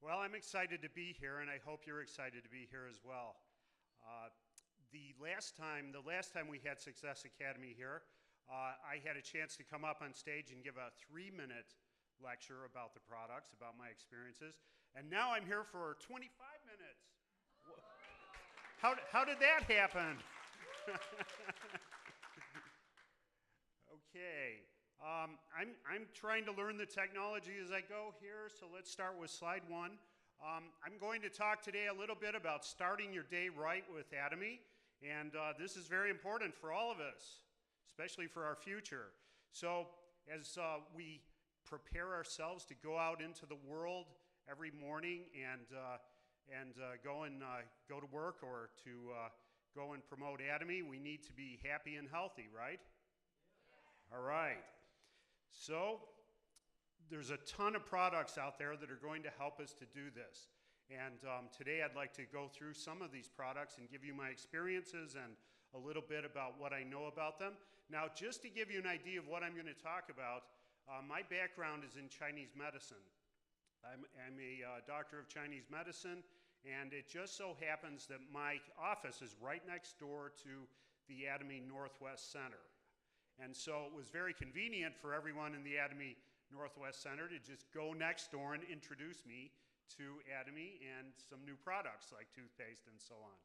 Well, I'm excited to be here, and I hope you're excited to be here as well. The last time we had Success Academy here, I had a chance to come up on stage and give a 3-minute lecture about the products, about my experiences, and now I'm here for 25 minutes. How did that happen? Okay. I'm trying to learn the technology as I go here, so let's start with slide 1. I'm going to talk today a little bit about starting your day right with Atomy, and this is very important for all of us, especially for our future. So as we prepare ourselves to go out into the world every morning and go to work or to go and promote Atomy, we need to be happy and healthy, right? All right. So there's a ton of products out there that are going to help us to do this. And today I'd like to go through some of these products and give you my experiences and a little bit about what I know about them. Now, just to give you an idea of what I'm going to talk about, my background is in Chinese medicine. I'm a doctor of Chinese medicine, and it just so happens that my office is right next door to the Atomy Northwest Center. And so it was very convenient for everyone in the Atomy Northwest Center to just go next door and introduce me to Atomy and some new products like toothpaste and so on.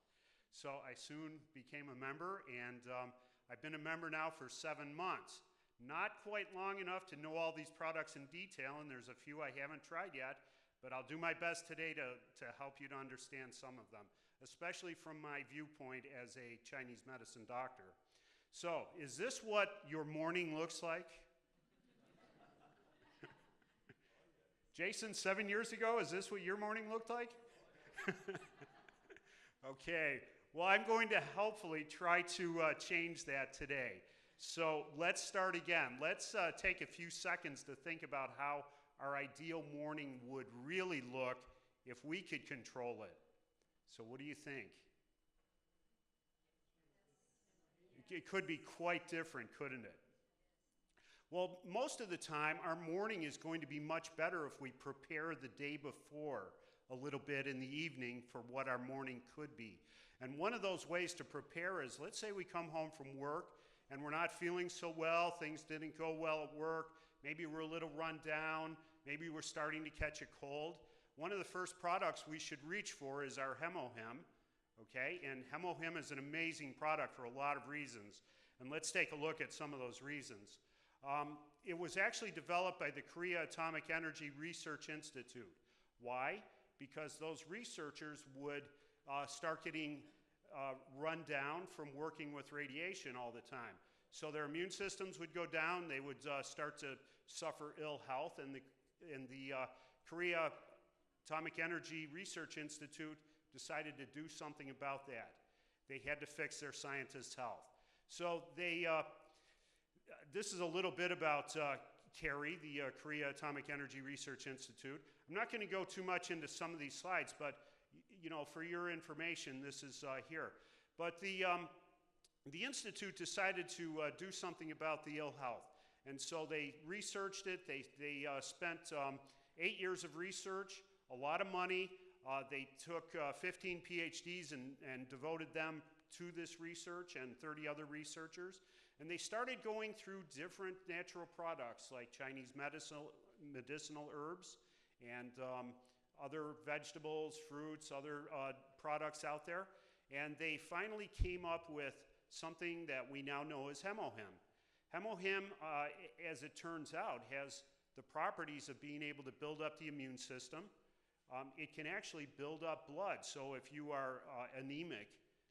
So I soon became a member, and I've been a member now for 7 months. Not quite long enough to know all these products in detail, and there's a few I haven't tried yet, but I'll do my best today to help you to understand some of them, especially from my viewpoint as a Chinese medicine doctor. So, is this what your morning looks like? Jason, 7 years ago, is this what your morning looked like? Okay, well, I'm going to hopefully try to change that today. So let's start again. Let's take a few seconds to think about how our ideal morning would really look if we could control it. So what do you think? It could be quite different, couldn't it? Well, most of the time, our morning is going to be much better if we prepare the day before a little bit in the evening for what our morning could be. And one of those ways to prepare is, let's say we come home from work and we're not feeling so well, things didn't go well at work, maybe we're a little run down, maybe we're starting to catch a cold. One of the first products we should reach for is our Hemohem. Okay, and Hemohem is an amazing product for a lot of reasons, and let's take a look at some of those reasons. It was actually developed by the Korea Atomic Energy Research Institute. Why? Because those researchers would start getting run down from working with radiation all the time. So their immune systems would go down, they would start to suffer ill health, and the Korea Atomic Energy Research Institute decided to do something about that. They had to fix their scientists' health. So this is a little bit about KARI, the Korea Atomic Energy Research Institute. I'm not going to go too much into some of these slides, but you know, for your information, this is here. But the institute decided to do something about the ill health, and so they researched it. They spent 8 years of research, a lot of money. They took 15 PhDs and devoted them to this research and 30 other researchers. And they started going through different natural products like Chinese medicinal herbs and other vegetables, fruits, other products out there. And they finally came up with something that we now know as Hemohem. Hemohem, as it turns out, has the properties of being able to build up the immune system. It can actually build up blood, so if you are anemic,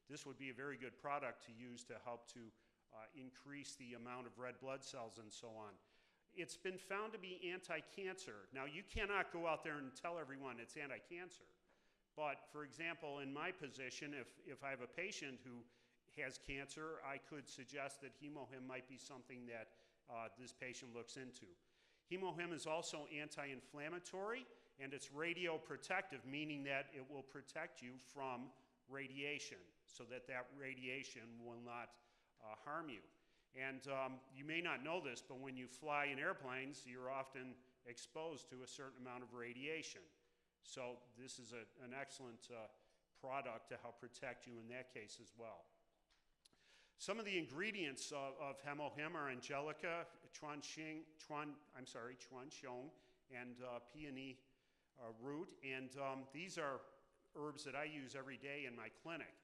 this would be a very good product to use to help to increase the amount of red blood cells and so on. It's been found to be anti-cancer. Now, you cannot go out there and tell everyone it's anti-cancer, but for example, in my position, if I have a patient who has cancer, I could suggest that Hemohem might be something that this patient looks into. Hemohem is also anti-inflammatory, and it's radioprotective, meaning that it will protect you from radiation, so that radiation will not harm you. And you may not know this, but when you fly in airplanes, you're often exposed to a certain amount of radiation. So this is an excellent product to help protect you in that case as well. Some of the ingredients of Hemohim are angelica, chuanxiong, and peony root, and these are herbs that I use every day in my clinic.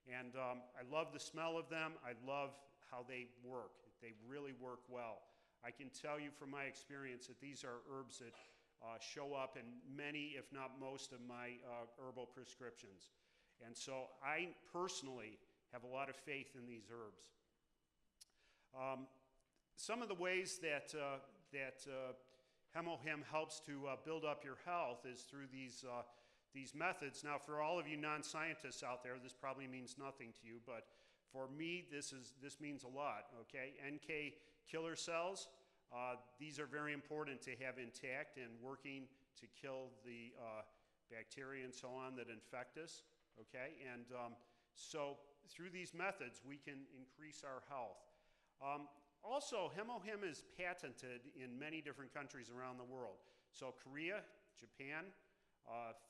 And I love the smell of them. I love how they work. They really work well. I can tell you from my experience that these are herbs that show up in many, if not most, of my herbal prescriptions. And so I personally have a lot of faith in these herbs. Some of the ways that Hemohim helps to build up your health is through these methods. Now, for all of you non-scientists out there, this probably means nothing to you, but for me, this means a lot, okay? NK killer cells, these are very important to have intact and working to kill the bacteria and so on that infect us, okay? And so through these methods, we can increase our health. Also, Hemohim is patented in many different countries around the world. So Korea, Japan,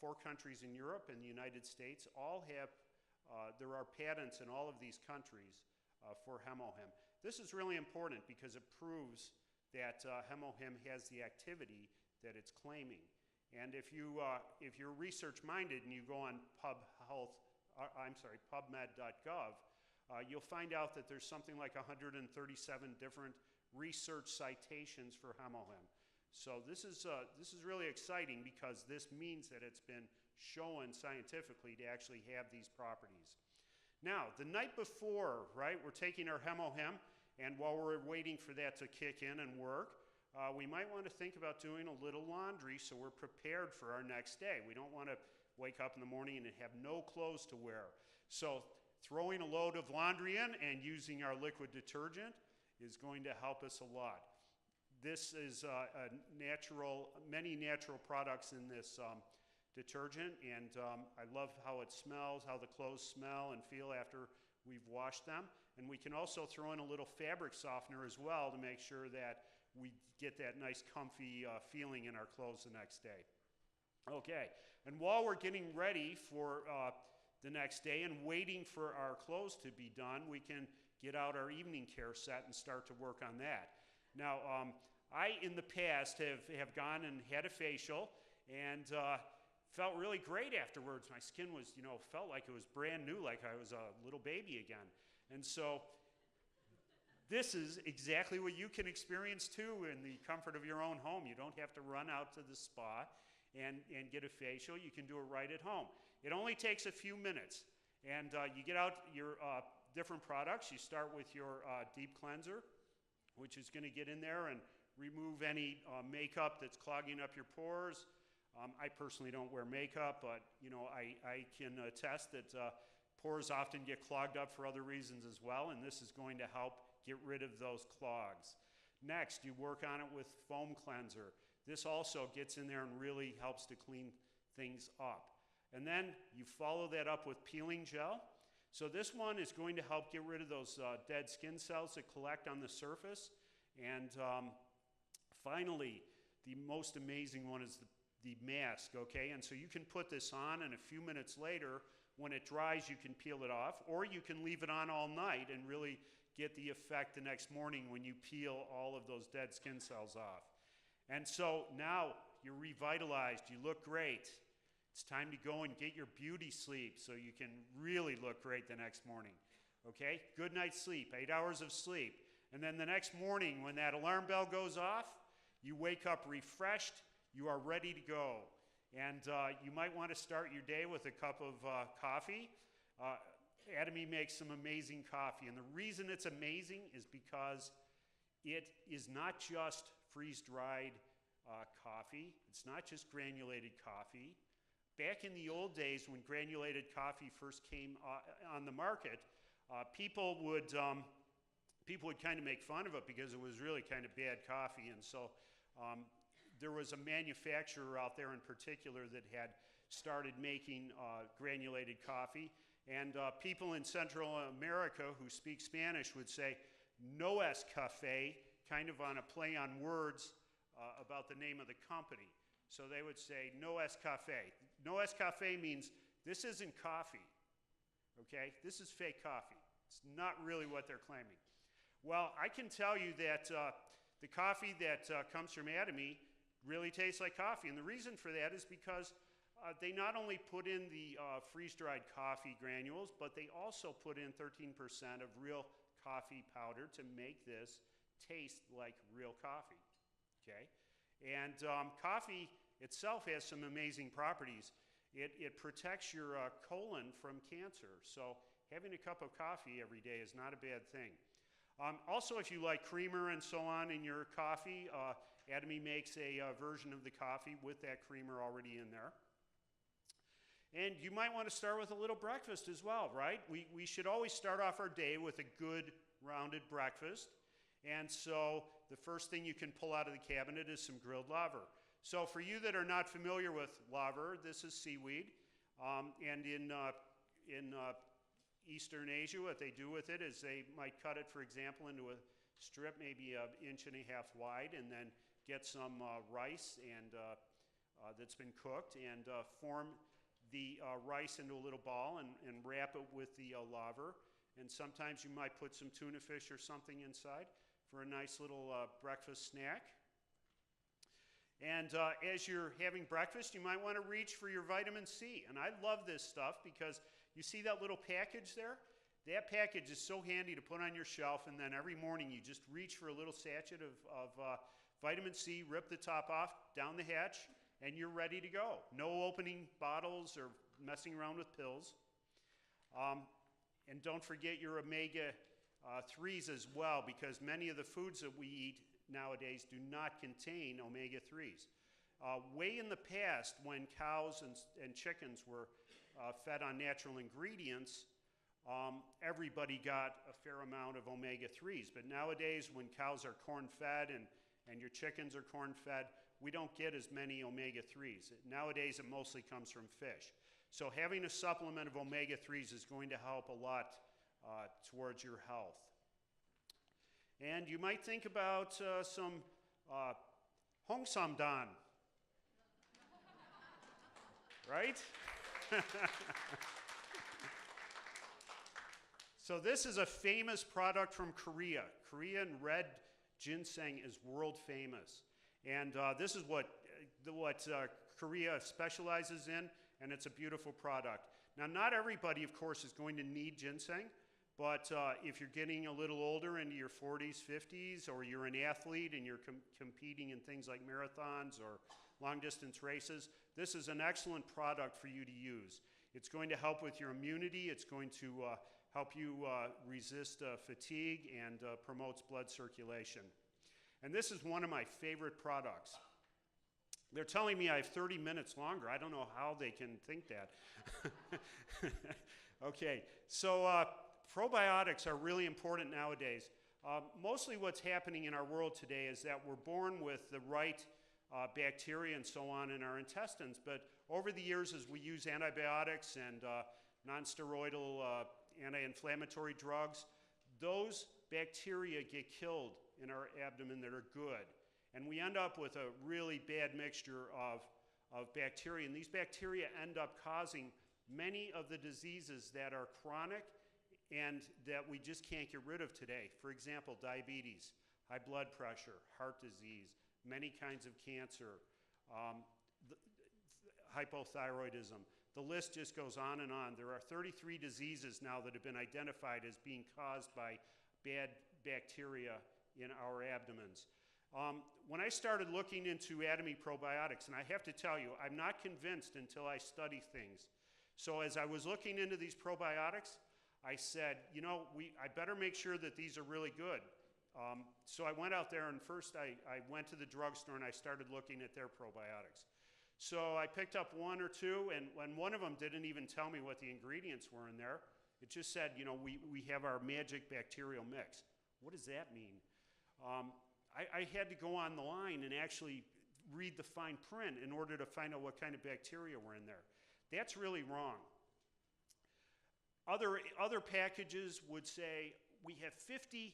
4 countries in Europe and the United States all have, there are patents in all of these countries for Hemohim. This is really important because it proves that Hemohim has the activity that it's claiming. And if you're research-minded and you go on PubMed.gov, you'll find out that there's something like 137 different research citations for Hemohim. So this is really exciting because this means that it's been shown scientifically to actually have these properties. Now, the night before, right, we're taking our Hemohim, and while we're waiting for that to kick in and work, we might want to think about doing a little laundry so we're prepared for our next day. We don't want to wake up in the morning and have no clothes to wear. So throwing a load of laundry in and using our liquid detergent is going to help us a lot. This is many natural products in this detergent, and I love how it smells, how the clothes smell and feel after we've washed them. And we can also throw in a little fabric softener as well to make sure that we get that nice comfy feeling in our clothes the next day. Okay, and while we're getting ready for the next day and waiting for our clothes to be done, we can get out our evening care set and start to work on that. Now, I, in the past, have gone and had a facial and felt really great afterwards. My skin was, felt like it was brand new, like I was a little baby again. And so this is exactly what you can experience too in the comfort of your own home. You don't have to run out to the spa and get a facial. You can do it right at home. It only takes a few minutes. And you get out your different products. You start with your deep cleanser, which is going to get in there and remove any makeup that's clogging up your pores. I personally don't wear makeup, but I can attest that pores often get clogged up for other reasons as well, and this is going to help get rid of those clogs. Next, you work on it with foam cleanser. This also gets in there and really helps to clean things up. And then you follow that up with peeling gel. So this one is going to help get rid of those dead skin cells that collect on the surface. And finally, the most amazing one is the mask, okay? And so you can put this on, and a few minutes later, when it dries, you can peel it off, or you can leave it on all night and really get the effect the next morning when you peel all of those dead skin cells off. And so now you're revitalized, you look great. It's time to go and get your beauty sleep so you can really look great the next morning, okay? Good night's sleep, 8 hours of sleep. And then the next morning when that alarm bell goes off, you wake up refreshed, you are ready to go. And you might want to start your day with a cup of coffee. Atomy makes some amazing coffee, and the reason it's amazing is because it is not just freeze-dried coffee. It's not just granulated coffee. Back in the old days when granulated coffee first came on the market, people would kind of make fun of it because it was really kind of bad coffee, and so there was a manufacturer out there in particular that had started making granulated coffee, and people in Central America who speak Spanish would say, "No es café," kind of on a play on words about the name of the company. So they would say, "No es café." no escafe means this isn't coffee, okay? This is fake coffee. It's not really what they're claiming. Well, I can tell you that the coffee that comes from Atomy really tastes like coffee, and the reason for that is because they not only put in the freeze-dried coffee granules, but they also put in 13% of real coffee powder to make this taste like real coffee, okay? And coffee itself has some amazing properties. It protects your colon from cancer, so having a cup of coffee every day is not a bad thing. Also, if you like creamer and so on in your coffee, Atomy makes a version of the coffee with that creamer already in there. And you might want to start with a little breakfast as well, right? We should always start off our day with a good rounded breakfast. And so the first thing you can pull out of the cabinet is some grilled laver. So for you that are not familiar with laver, this is seaweed. And in Eastern Asia, what they do with it is they might cut it, for example, into a strip maybe 1.5 inches wide, and then get some rice and that's been cooked, and form the rice into a little ball and wrap it with the laver. And sometimes you might put some tuna fish or something inside for a nice little breakfast snack. And as you're having breakfast, you might want to reach for your vitamin C. And I love this stuff because you see that little package there? That package is so handy to put on your shelf, and then every morning you just reach for a little sachet of vitamin C, rip the top off, down the hatch, and you're ready to go. No opening bottles or messing around with pills. And don't forget your omega-3s as well, because many of the foods that we eat nowadays do not contain omega-3s. Way in the past, when cows and chickens were fed on natural ingredients, everybody got a fair amount of omega-3s. But nowadays, when cows are corn-fed and your chickens are corn-fed, we don't get as many omega-3s. Nowadays, it mostly comes from fish. So having a supplement of omega-3s is going to help a lot towards your health. And you might think about some hongsamdan, right? So this is a famous product from Korea. Korean red ginseng is world famous. And this is what Korea specializes in, and it's a beautiful product. Now, not everybody, of course, is going to need ginseng, but if you're getting a little older, into your 40s, 50s, or you're an athlete and you're competing in things like marathons or long-distance races, this is an excellent product for you to use. It's going to help with your immunity. It's going to help you resist fatigue and promotes blood circulation. And this is one of my favorite products. They're telling me I have 30 minutes longer. I don't know how they can think that. Okay, so probiotics are really important nowadays. Mostly what's happening in our world today is that we're born with the right bacteria and so on in our intestines, but over the years as we use antibiotics and non-steroidal anti-inflammatory drugs, those bacteria get killed in our abdomen that are good. And we end up with a really bad mixture of bacteria, and these bacteria end up causing many of the diseases that are chronic and that we just can't get rid of today. For example, diabetes, high blood pressure, heart disease, many kinds of cancer, hypothyroidism. The list just goes on and on. There are 33 diseases now that have been identified as being caused by bad bacteria in our abdomens. When I started looking into Atomy probiotics, and I have to tell you, I'm not convinced until I study things. So as I was looking into these probiotics, I said, you know, I better make sure that these are really good. So I went out there, and first I went to the drugstore and I started looking at their probiotics. So I picked up one or two, and one of them didn't even tell me what the ingredients were in there. It just said, you know, we have our magic bacterial mix. What does that mean? I had to go on the line and actually read the fine print in order to find out what kind of bacteria were in there. That's really wrong. Other packages would say we have 50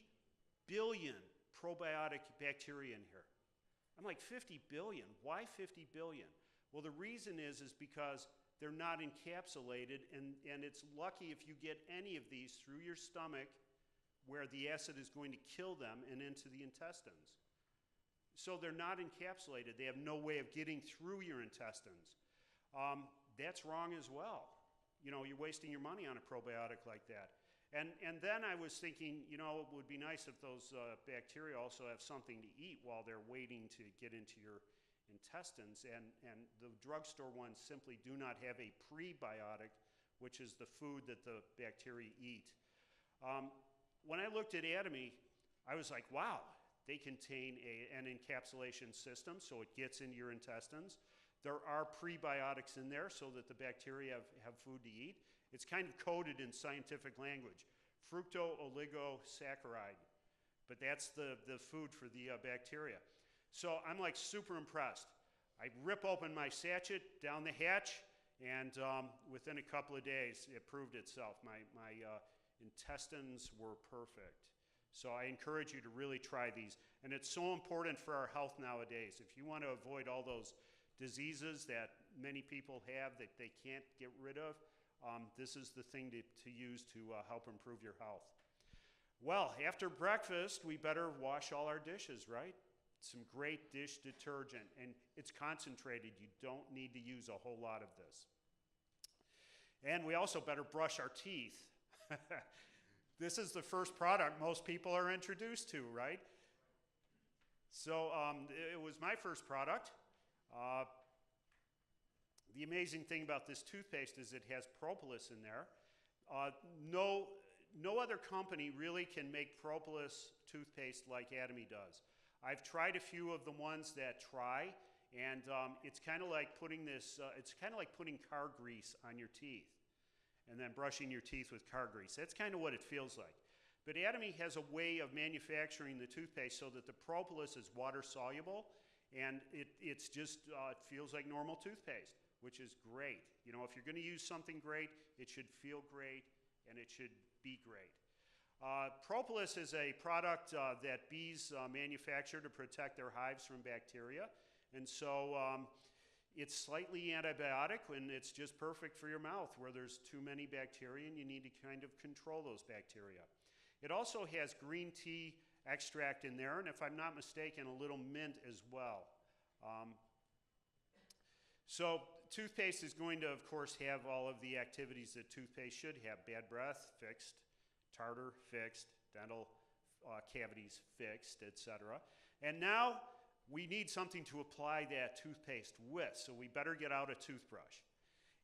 billion probiotic bacteria in here. I'm like, 50 billion? Why 50 billion? Well, the reason is because they're not encapsulated, and it's lucky if you get any of these through your stomach where the acid is going to kill them and into the intestines. So they're not encapsulated. They have no way of getting through your intestines. That's wrong as well. You know, you're wasting your money on a probiotic like that. And then I was thinking, you know, it would be nice if those bacteria also have something to eat while they're waiting to get into your intestines. And the drugstore ones simply do not have a prebiotic, which is the food that the bacteria eat. When I looked at Atomy, I was like, wow, they contain an encapsulation system, so it gets into your intestines. There are prebiotics in there so that the bacteria have food to eat. It's kind of coded in scientific language, fructooligosaccharides, but that's the food for the bacteria. So I'm like super impressed. I rip open my sachet down the hatch, and within a couple of days, it proved itself. My intestines were perfect. So I encourage you to really try these. And it's so important for our health nowadays. If you want to avoid all those diseases that many people have that they can't get rid of, this is the thing to use to help improve your health. Well, after breakfast, we better wash all our dishes, right? Some great dish detergent, and it's concentrated. You don't need to use a whole lot of this. And we also better brush our teeth. This is the first product most people are introduced to, right? So it was my first product. The amazing thing about this toothpaste is it has propolis in there. No other company really can make propolis toothpaste like Atomy does. I've tried a few of the ones that try, and it's kind of like putting putting car grease on your teeth and then brushing your teeth with car grease. That's kind of what it feels like. But Atomy has a way of manufacturing the toothpaste so that the propolis is water soluble, and it feels like normal toothpaste, which is great. You know, if you're going to use something great, it should feel great, and it should be great. Propolis is a product that bees manufacture to protect their hives from bacteria, and so it's slightly antibiotic, and it's just perfect for your mouth where there's too many bacteria and you need to kind of control those bacteria. It also has green tea extract in there, and if I'm not mistaken, a little mint as well. So toothpaste is going to, of course, have all of the activities that toothpaste should have. Bad breath, fixed. Tartar, fixed. Dental cavities, fixed, etc. And now we need something to apply that toothpaste with, so we better get out a toothbrush.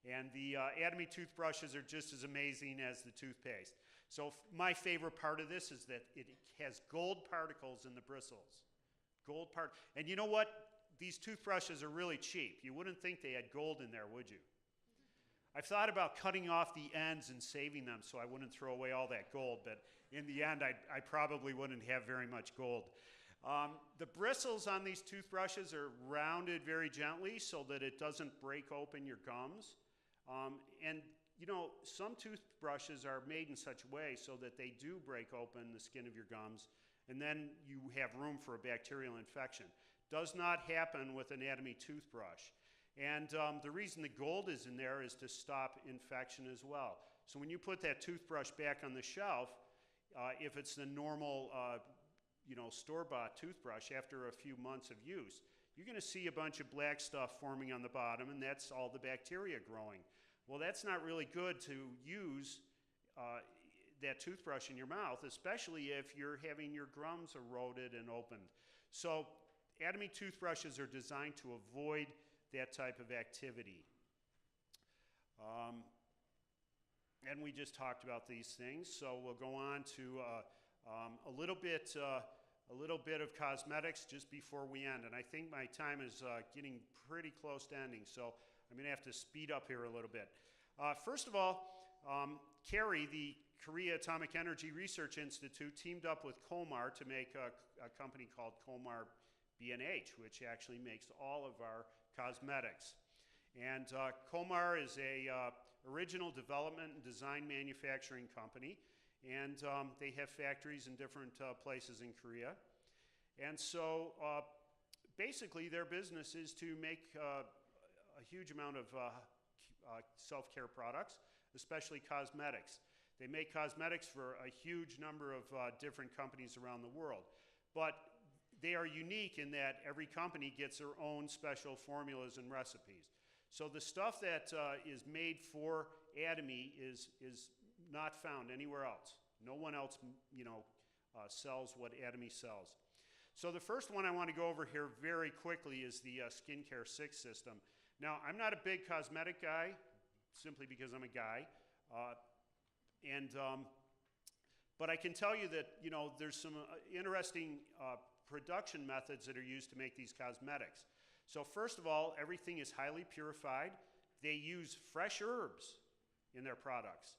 And the Atomy toothbrushes are just as amazing as the toothpaste. So my favorite part of this is that it has gold particles in the bristles. And you know what? These toothbrushes are really cheap. You wouldn't think they had gold in there, would you? I've thought about cutting off the ends and saving them so I wouldn't throw away all that gold, but in the end, I probably wouldn't have very much gold. The bristles on these toothbrushes are rounded very gently so that it doesn't break open your gums. And you know, some toothbrushes are made in such a way so that they do break open the skin of your gums, and then you have room for a bacterial infection. Does not happen with an Atomy toothbrush. And the reason the gold is in there is to stop infection as well. So when you put that toothbrush back on the shelf, if it's the normal store-bought toothbrush, after a few months of use, you're going to see a bunch of black stuff forming on the bottom, and that's all the bacteria growing. Well, that's not really good to use that toothbrush in your mouth, especially if you're having your gums eroded and opened. So Atomy toothbrushes are designed to avoid that type of activity. And we just talked about these things, so we'll go on to a little bit of cosmetics just before we end. And I think my time is getting pretty close to ending, so I'm going to have to speed up here a little bit. First of all, Carrie, the Korea Atomic Energy Research Institute, teamed up with Colmar to make a company called Colmar B&H, which actually makes all of our cosmetics. And Colmar is a original development and design manufacturing company, and they have factories in different places in Korea. And so basically their business is to make a huge amount of self-care products, especially cosmetics. They make cosmetics for a huge number of different companies around the world. But they are unique in that every company gets their own special formulas and recipes. So the stuff that is made for Atomy is not found anywhere else. No one else, sells what Atomy sells. So the first one I want to go over here very quickly is the Skincare 6 system. Now, I'm not a big cosmetic guy, simply because I'm a guy. But I can tell you that, there's some interesting production methods that are used to make these cosmetics. So first of all, everything is highly purified. They use fresh herbs in their products.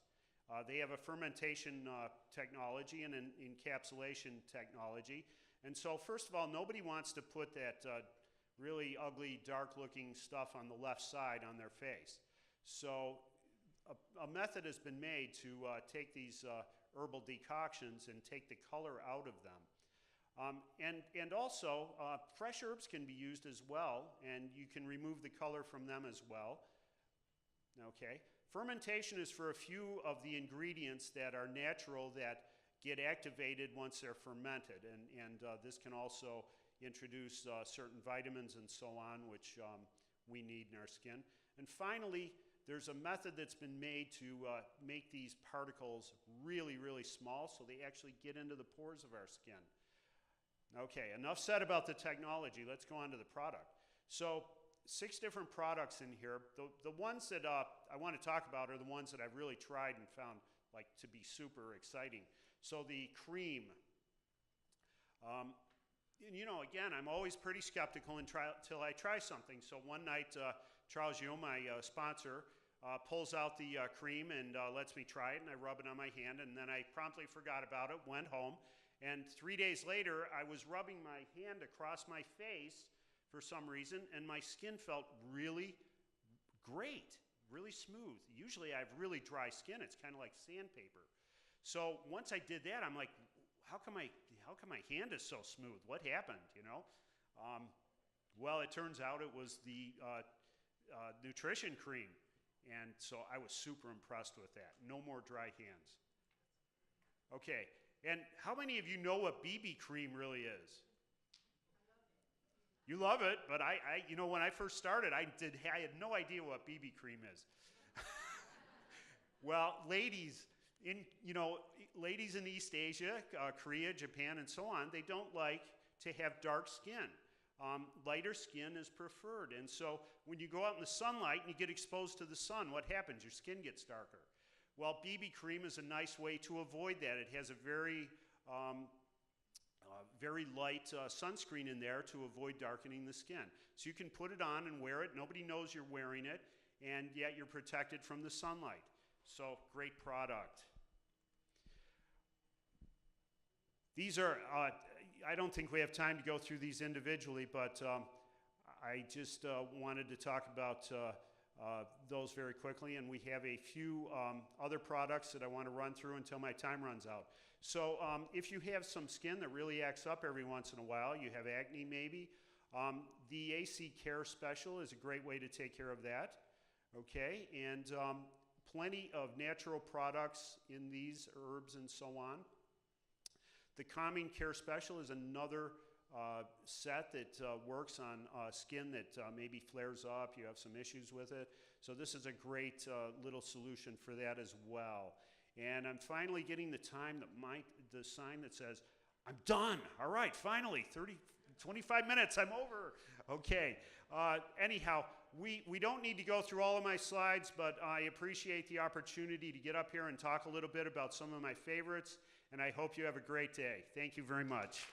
They have a fermentation technology and an encapsulation technology. And so first of all, nobody wants to put that really ugly, dark-looking stuff on the left side on their face. So a method has been made to take these herbal decoctions and take the color out of them. And also, fresh herbs can be used as well, and you can remove the color from them as well. Okay. Fermentation is for a few of the ingredients that are natural that get activated once they're fermented, and this can also introduce certain vitamins and so on, which we need in our skin. And finally, there's a method that's been made to make these particles really, really small so they actually get into the pores of our skin. Okay, enough said about the technology. Let's go on to the product. So 6 different products in here. The ones that I want to talk about are the ones that I've really tried and found to be super exciting. So the cream. Again, I'm always pretty skeptical until I try something. So one night, Charles Yu, my sponsor, pulls out the cream and lets me try it, and I rub it on my hand, and then I promptly forgot about it, went home, and 3 days later, I was rubbing my hand across my face for some reason, and my skin felt really great, really smooth. Usually I have really dry skin. It's kind of like sandpaper. So once I did that, I'm like, how come my hand is so smooth? What happened, Well, it turns out it was the nutrition cream. And so I was super impressed with that. No more dry hands. Okay, and how many of you know what BB cream really is? You love it, but when I first started, I had no idea what BB cream is. Well, ladies in East Asia, Korea, Japan, and so on, they don't like to have dark skin. Lighter skin is preferred. And so when you go out in the sunlight and you get exposed to the sun, what happens? Your skin gets darker. Well, BB cream is a nice way to avoid that. It has a very light sunscreen in there to avoid darkening the skin. So you can put it on and wear it. Nobody knows you're wearing it, and yet you're protected from the sunlight. So great product. These are, I don't think we have time to go through these individually, but I just wanted to talk about those very quickly, and we have a few other products that I want to run through until my time runs out. So if you have some skin that really acts up every once in a while, you have acne maybe, the AC Care Special is a great way to take care of that. Okay, and plenty of natural products in these herbs and so on. The Calming Care Special is another set that works on skin that maybe flares up, you have some issues with it. So this is a great little solution for that as well. And I'm finally getting the sign that says, I'm done. All right, finally, 25 minutes, I'm over. Okay, anyhow, we don't need to go through all of my slides, but I appreciate the opportunity to get up here and talk a little bit about some of my favorites, and I hope you have a great day. Thank you very much.